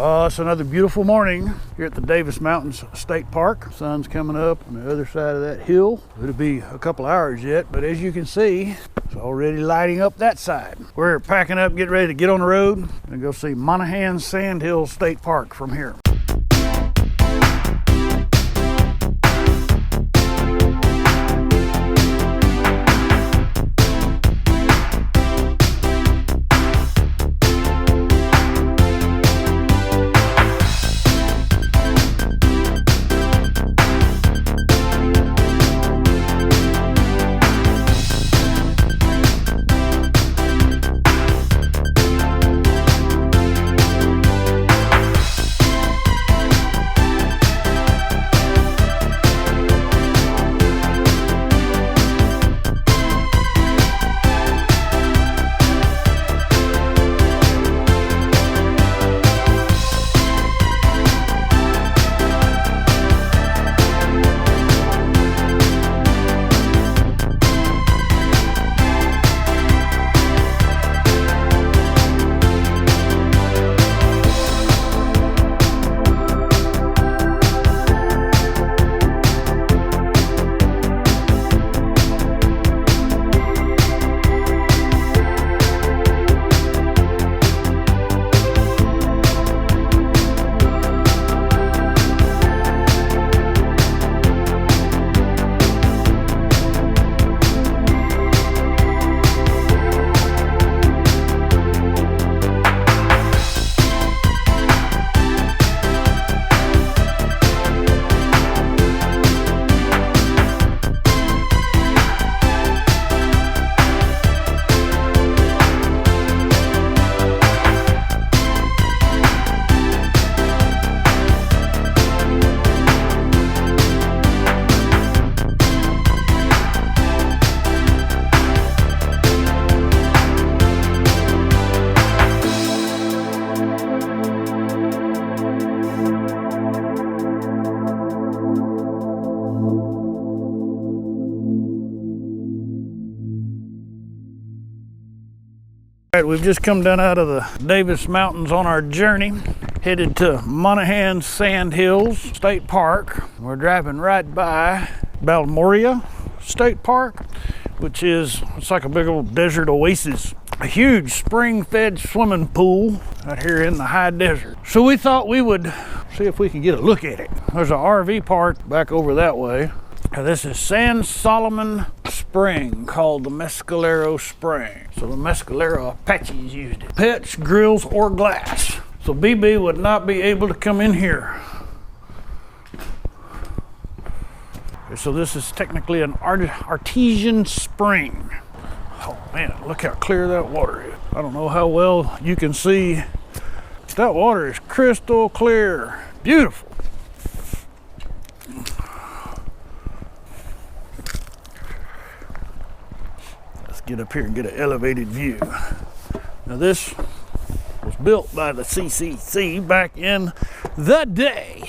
It's another beautiful morning here at the Davis Mountains State Park. Sun's coming up on the other side of that hill. It'll be a couple hours yet, but as you can see, it's already lighting up that side. We're packing up, getting ready to get on the road and go see Monahans Sandhills State Park from here. All right, we've just come down out of the Davis Mountains on our journey, headed to Monahans Sandhills State Park. We're driving right by Balmorhea State Park, which is, it's like a big old desert oasis. A huge spring-fed swimming pool out here in the high desert. So we thought we would see if we could get a look at it. There's an RV park back over that way. Now this is San Solomon Spring, called the Mescalero Spring. So the Mescalero Apaches used it. Pets, grills, or glass. So BB would not be able to come in here. Okay, so this is technically an artesian spring. Oh man, look how clear that water is. I don't know how well you can see. That water is crystal clear. Beautiful. Get up here and get an elevated view. Now this was built by the CCC back in the day.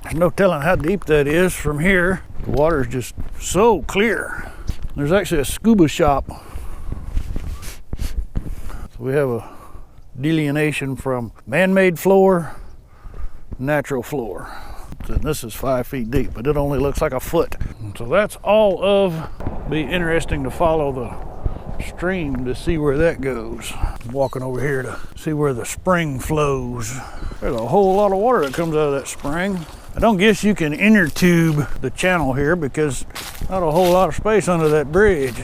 There's no telling how deep that is from here. The water is just so clear. There's actually a scuba shop. So we have a delineation from man-made floor, natural floor. And this is 5 feet deep, but it only looks like a foot. So that's all of, be interesting to follow the stream to see where that goes. I'm walking over here to see where the spring flows. There's a whole lot of water that comes out of that spring. I don't guess you can inner tube the channel here because not a whole lot of space under that bridge.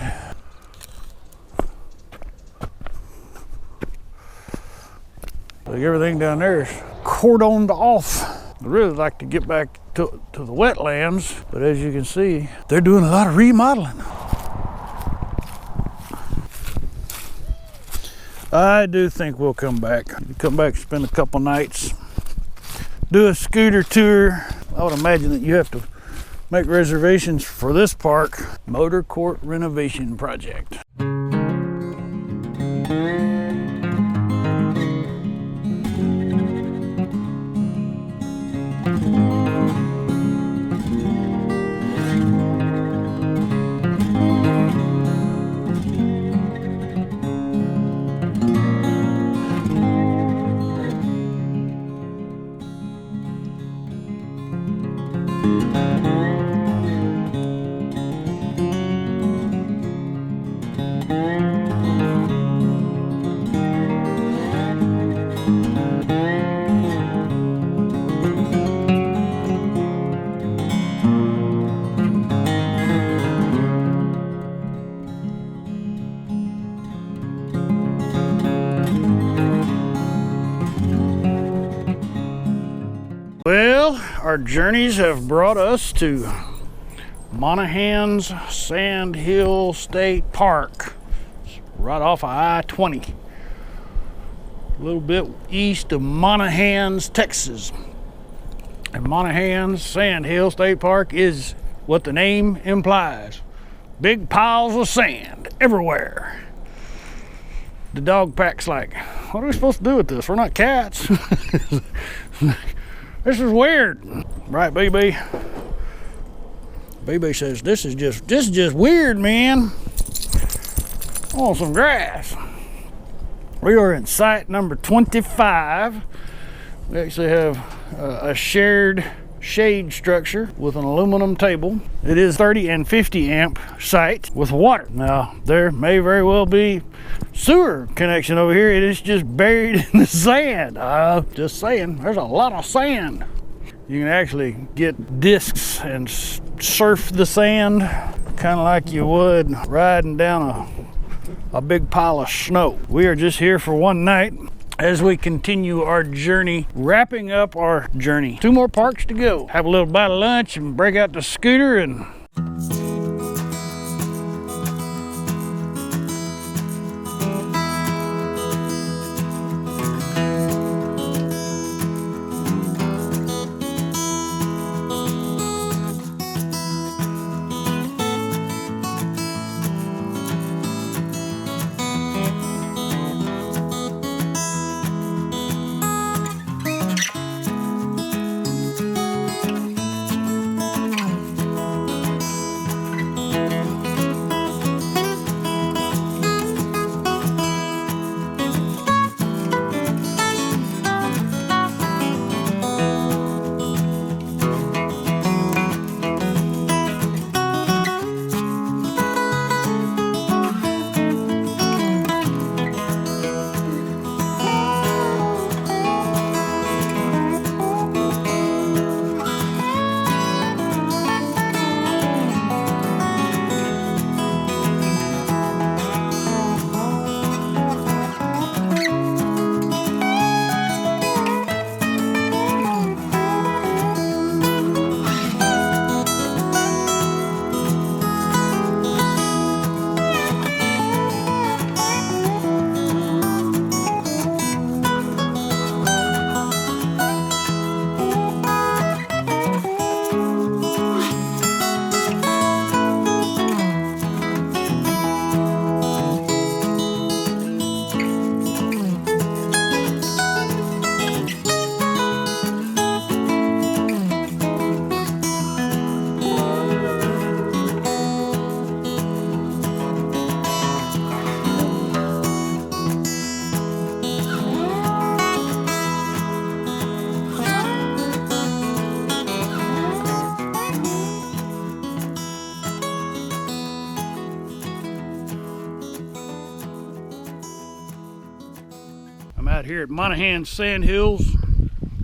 Like everything down there is cordoned off. I'd really like to get back to the wetlands, but as you can see, they're doing a lot of remodeling. I do think we'll come back. Come back, spend a couple nights, do a scooter tour. I would imagine that you have to Make reservations for this park motor court renovation project. Well, our journeys have brought us to Monahans Sandhills State Park. It's right off of I-20. A little bit east of Monahans, Texas. And Monahans Sandhills State Park is what the name implies. Big piles of sand everywhere. The dog pack's like, what are we supposed to do with this? We're not cats. This is weird. Right, BB? BB says, this is just weird, man. I want some grass. We are in site number 25. We actually have a shared shade structure with an aluminum table. It is 30 and 50 amp site with water. Now, there may very well be sewer connection over here. It is just buried in the sand. Just saying, there's a lot of sand. You can actually get discs and surf the sand, kind of like you would riding down a big pile of snow. We are just here for one night as we continue our journey, wrapping up our journey. 2 more parks to go. Have a little bite of lunch and break out the scooter and I'm out here at Monahans Sandhills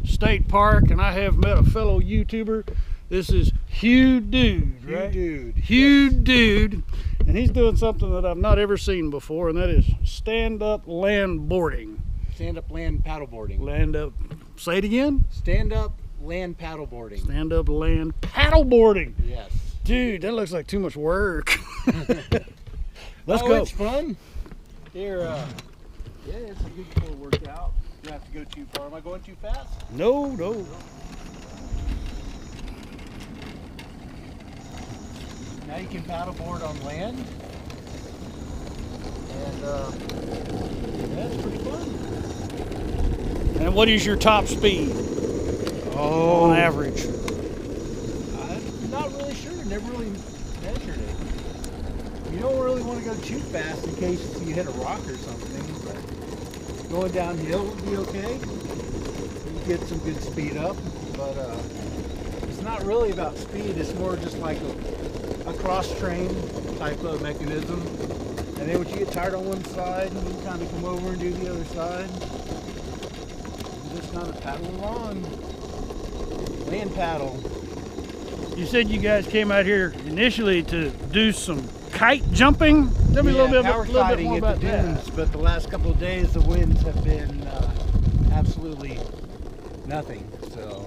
State Park, and I have met a fellow YouTuber. This is Hugh Dude, right? Hugh Dude. And he's doing something that I've not ever seen before, and that is stand-up land boarding. Stand-up land paddleboarding. Say it again? Stand-up land paddleboarding. Stand-up land paddleboarding. Yes. Dude, that looks like too much work. Let's go. It's fun. Here, yeah, it's a good little workout. You don't have to go too far. Am I going too fast? No. you can paddleboard on land. And yeah, it's pretty fun. And what is your top speed? Oh, on average? I'm not really sure. Never really measured it. You don't really want to go too fast in case you hit a rock or something. But going downhill would be okay. You get some good speed up, but it's not really about speed. It's more just like a cross-train type of mechanism. And then once you get tired on one side, you can kind of come over and do the other side. You just kind of paddle along. Land paddle. You said you guys came out here initially to do some kite jumping. Tell me a little bit more about the that. dunes, but the last couple of days the winds have been absolutely nothing. So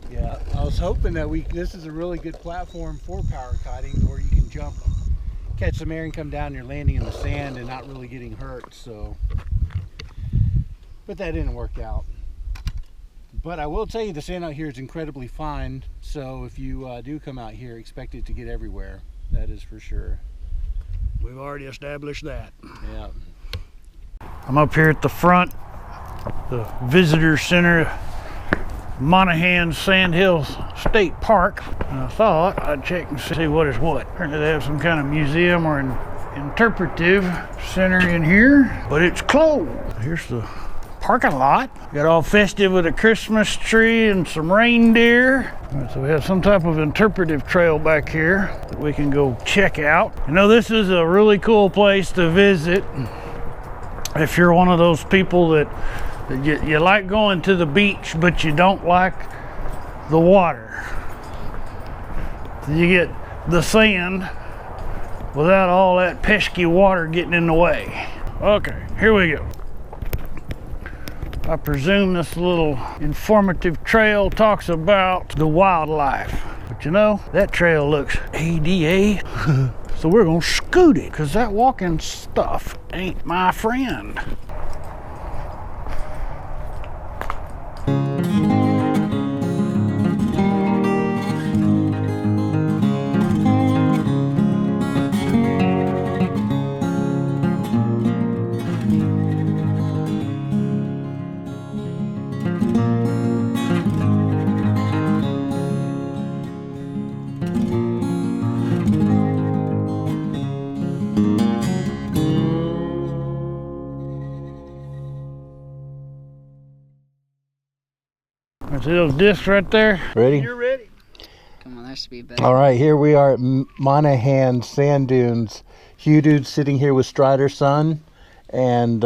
yeah, I was hoping that this is a really good platform for power kiting where you can jump, catch some air and come down. You're landing in the sand and not really getting hurt. So, but that didn't work out. But I will tell you, the sand out here is incredibly fine. So if you do come out here, expect it to get everywhere. That is for sure. We've already established that. Yeah. I'm up here at the front, the visitor center, Monahans Sandhills State Park. And I thought I'd check and see what is what. Apparently they have some kind of museum or an interpretive center in here, but it's closed. Here's the parking lot. Got all festive with a Christmas tree and some reindeer. So we have some type of interpretive trail back here that we can go check out. You know, this is a really cool place to visit if you're one of those people that you like going to the beach, but you don't like the water. You get the sand without all that pesky water getting in the way. Okay, here we go. I presume this little informative trail talks about the wildlife. But you know, that trail looks ADA. So we're gonna scoot it, because that walking stuff ain't my friend. See those discs right there? Ready? You're ready. Come on, that should be better. All right, here we are at Monahans Sand Dunes. Hugh Dude's sitting here with Strider's son, and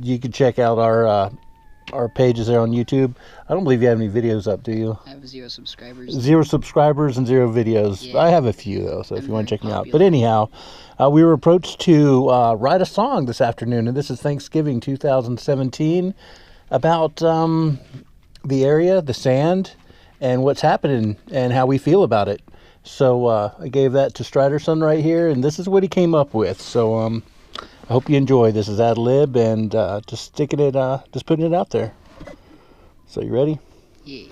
you can check out our pages there on YouTube. I don't believe you have any videos up, do you? I have 0 subscribers. 0 subscribers and 0 videos. Yeah. I have a few though, so if I'm you want to very check me out. popular. But anyhow, we were approached to write a song this afternoon, and this is Thanksgiving 2017 about the area, the sand, and what's happening and how we feel about it. So I gave that to Strider's son right here, and this is what he came up with. So I hope you enjoy. This is ad lib, and just putting it out there. So you ready? Yeah.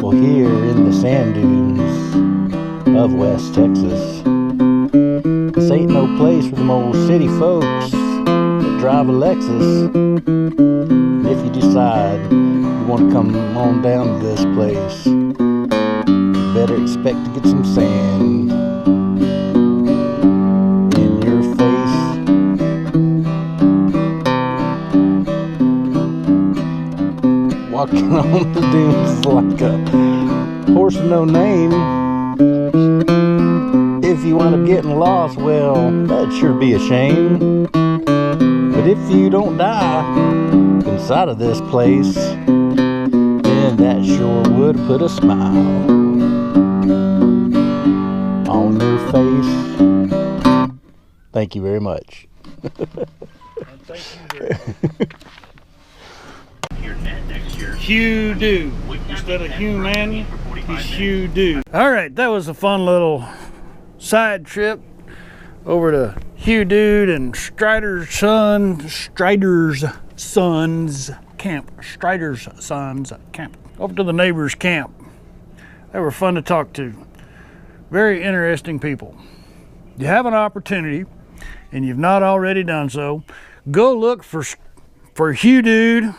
Well, here in the sand dunes of West Texas, this ain't no place for them old city folks that drive a Lexus. And if you decide you want to come on down to this place, you better expect to get some sand in your face. Walking on the dunes is like a horse with no name. If you wind up getting lost, well, that'd sure be a shame. But if you don't die inside of this place, then that sure would put a smile on your face. Thank you very much. Hugh Dude. Instead of human, he's Hugh Dude. All right, that was a fun little side trip over to Hugh Dude and Strider's son's camp, Strider's Sons Camp. Over to the neighbor's camp. They were fun to talk to. Very interesting people. You have an opportunity, and you've not already done so, go look for Hugh Dude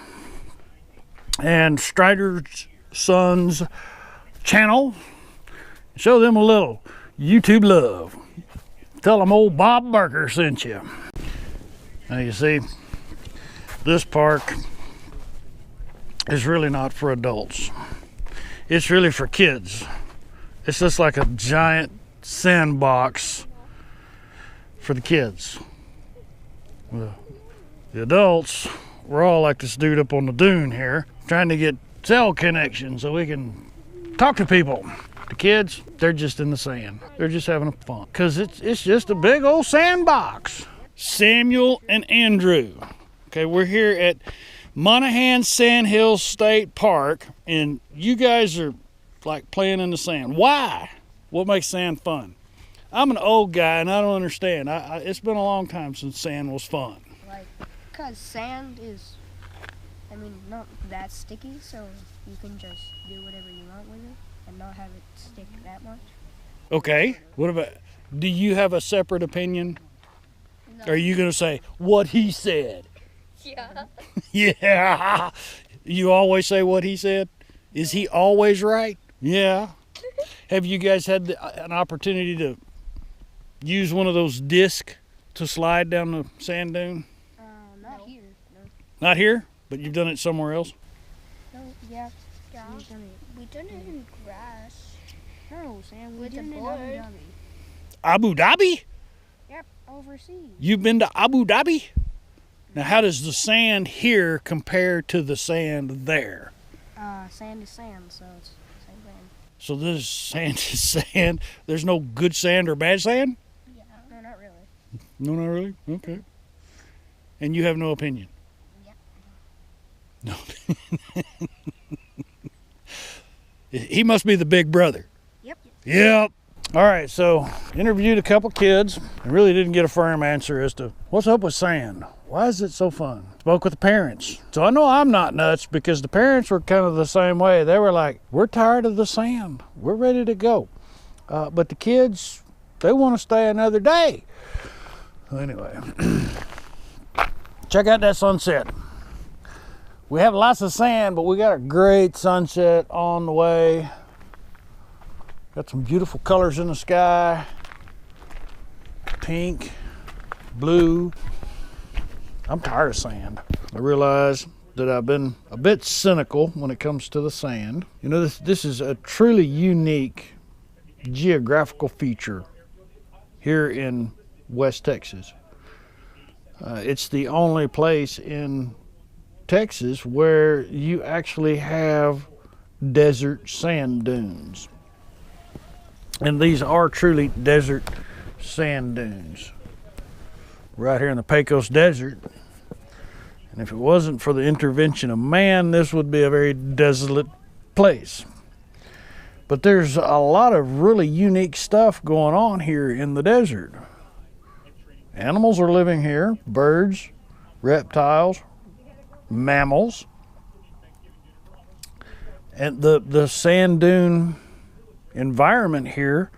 and Strider's Sons channel. Show them a little YouTube love. Tell them old Bob Barker sent you. Now you see, this park is really not for adults. It's really for kids. It's just like a giant sandbox for the kids. The adults, we're all like this dude up on the dune here, trying to get cell connection so we can talk to people. The kids, they're just in the sand. They're just having fun. Because it's just a big old sandbox. Samuel and Andrew. Okay, we're here at Monahans Sandhills State Park, and you guys are like playing in the sand. Why? What makes sand fun? I'm an old guy and I don't understand. It's been a long time since sand was fun. Like, because sand is, I mean, not that sticky, so you can just do whatever you want with it and not have it stick that much. Okay, what about, do you have a separate opinion? No. Are you going to say what he said? Yeah. Yeah. You always say what he said? Is he always right? Yeah. Have you guys had an opportunity to use one of those discs to slide down the sand dune? Not here. No. Not here, but you've done it somewhere else? No, yeah. We've done it in grass. No, Sam, we've done it in Abu Dhabi. Abu Dhabi? Yep, overseas. You've been to Abu Dhabi? Now, how does the sand here compare to the sand there? Sand is sand, so it's the same thing. So this sand is sand. There's no good sand or bad sand? Yeah. No, not really. No, not really? Okay. And you have no opinion? Yeah. No. He must be the big brother. Yep. Yep. All right, so interviewed a couple kids and really didn't get a firm answer as to what's up with sand. Why is it so fun? Spoke with the parents. So I know I'm not nuts because the parents were kind of the same way. They were like, we're tired of the sand. We're ready to go. But the kids, they want to stay another day. So anyway, check out that sunset. We have lots of sand, but we got a great sunset on the way. Got some beautiful colors in the sky. Pink, blue. I'm tired of sand. I realize that I've been a bit cynical when it comes to the sand. You know, this is a truly unique geographical feature here in West Texas. It's the only place in Texas where you actually have desert sand dunes. And these are truly desert sand dunes. Right here in the Pecos Desert. And if it wasn't for the intervention of man, this would be a very desolate place. But there's a lot of really unique stuff going on here in the desert. Animals are living here, birds, reptiles, mammals. And the sand dune environment here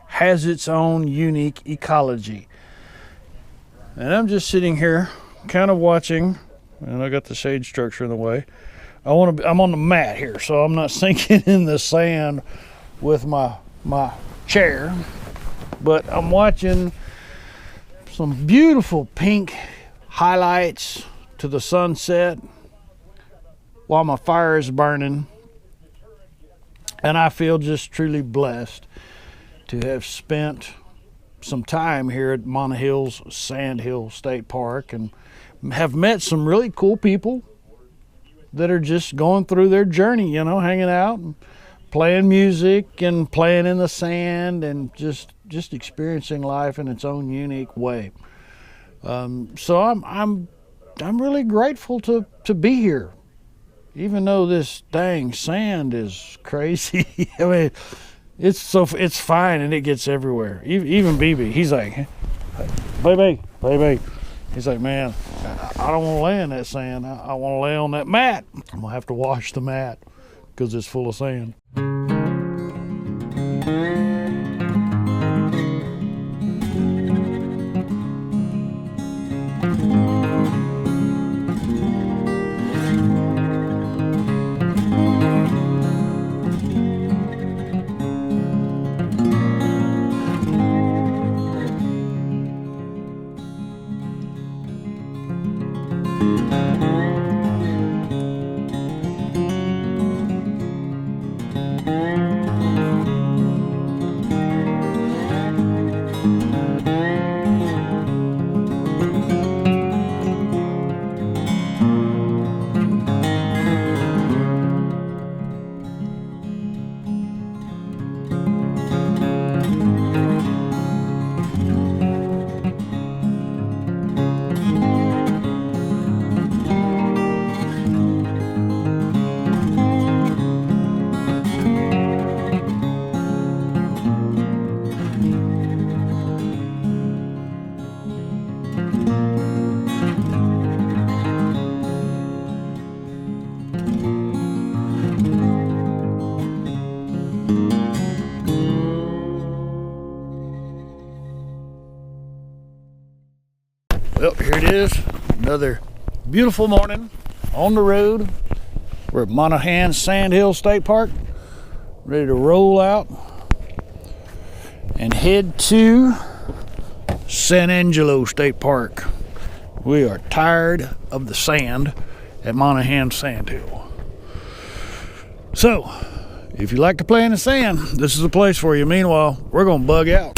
has its own unique ecology. And I'm just sitting here kind of watching, and I got the shade structure in the way. I'm on the mat here, so I'm not sinking in the sand with my chair, but I'm watching some beautiful pink highlights to the sunset while my fire is burning. And I feel just truly blessed to have spent some time here at Monahans Sandhills State Park and have met some really cool people that are just going through their journey, you know, hanging out and playing music and playing in the sand and just experiencing life in its own unique way. So I'm really grateful to be here, even though this dang sand is crazy. I mean, it's fine and it gets everywhere. Even BB, he's like, baby. He's like, man, I don't want to lay in that sand. I want to lay on that mat. I'm gonna have to wash the mat because it's full of sand. Well, here it is, another beautiful morning on the road. We're at Monahans Sandhills State Park, ready to roll out and head to San Angelo State Park. We are tired of the sand at Monahans Sandhill. So, if you like to play in the sand, this is a place for you. Meanwhile, we're gonna bug out.